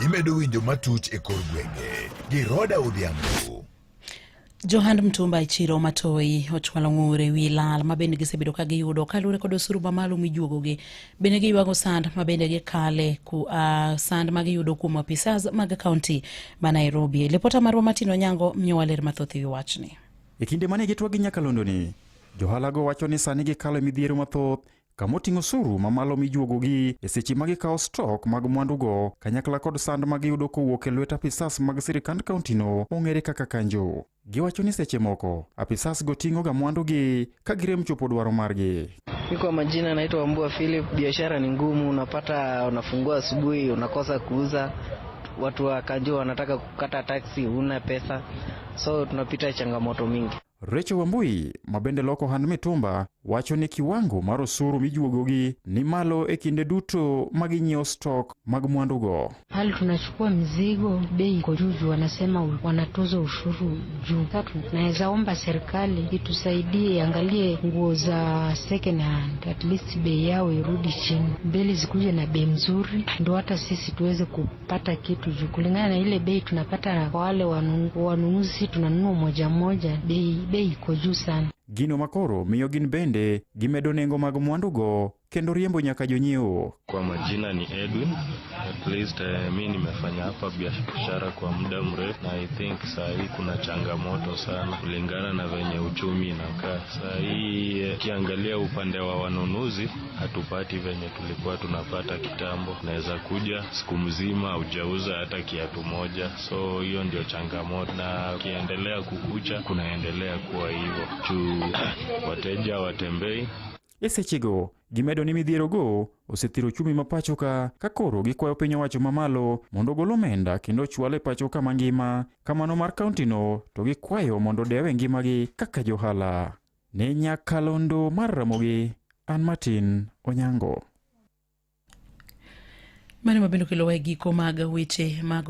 imedo winjo matuch e kor gwenge gi Roda Odhiambo. Johand mtumba ichiro matoi ochwalo ng'ure wi lal mabende gisebedo ka giyudo kalure kod osuru mamalo mijuogogi. Bende giywago sand mabende gikale sand magiyudo kuom apisas mag kaunti ma Nairobi. Lipota marwa Martin Onyango miyo waler mathoth ewi wachni. E kinde mane gitwa gi Nyakalondo ni, johalago wacho ni sani gikalo midhiero mathoth kamoting'o osuru mamalo mijuogogi e seche magikawo stok mag mwandugo kanyakla kod sand magiyudo kowuok e lwet apisas mag sirikand kauntino ong'ere kaka kanjo. Giwacho ni seche moko apisas go ting'o ga mwandugi ka girem chopo dwaro margi. Kwa majina naitwa Wambua Philip. Biashara ni ngumu, unapata unafungua asubuhi unakosa kuuza, watu wa kanjo wanataka kukata taksi, huna pesa, so tunapita changamoto mingi. Recho Wambui mabende loko hand mitumba wacho ni kiwango mar osuru mijuogogi ni malo e kinde duto maginyiewo stok mag mwandugo. Hali tunachukua mzigo, bei iko juu, wanasema wanatoza ushuru juu. Naweza omba serikali itusaidie, angalie nguo za second hand, at least bei yao irudi chini, mbele zikuje na bei mzuri, ndio hata sisi tuweze kupata kitu juu. Kulingana na ile bei tunapata kwa wale wanunuzi, tunanunua moja moja, bei iko juu sana. Gino makoro miyo gin bende gimedo nengo mag mwandugo kendo riembo nyaka jonyiewo. Kwa majina ni Edwin. At least mimi nimefanya hapa biashara kwa muda mrefu na I think saa hii kuna changamoto sana kulingana na venye uchumi inakaa. Saa hii kiangalia upande wa wanunuzi hatupati venye tulikuwa tunapata kitambo. Naweza kuja siku mzima hujauza hata kiatu moja. So hiyo ndio changamoto, na kiendelea kukucha kunaendelea kuwa hivyo. Wateja watembei. Esechego gimedo ni midhiero go osethiro chumi mapacho ka koro gikwayo piny owacho mamalo mondo gol omenda kendo chwale pacho ka mangima kamano mar kauntino, to gikwayo mondo dewe ngimagi kaka johala. Ne Nyakalondo mar Ramogi, an Martin Onyango. Mane mabendo kilo giko mag weche mag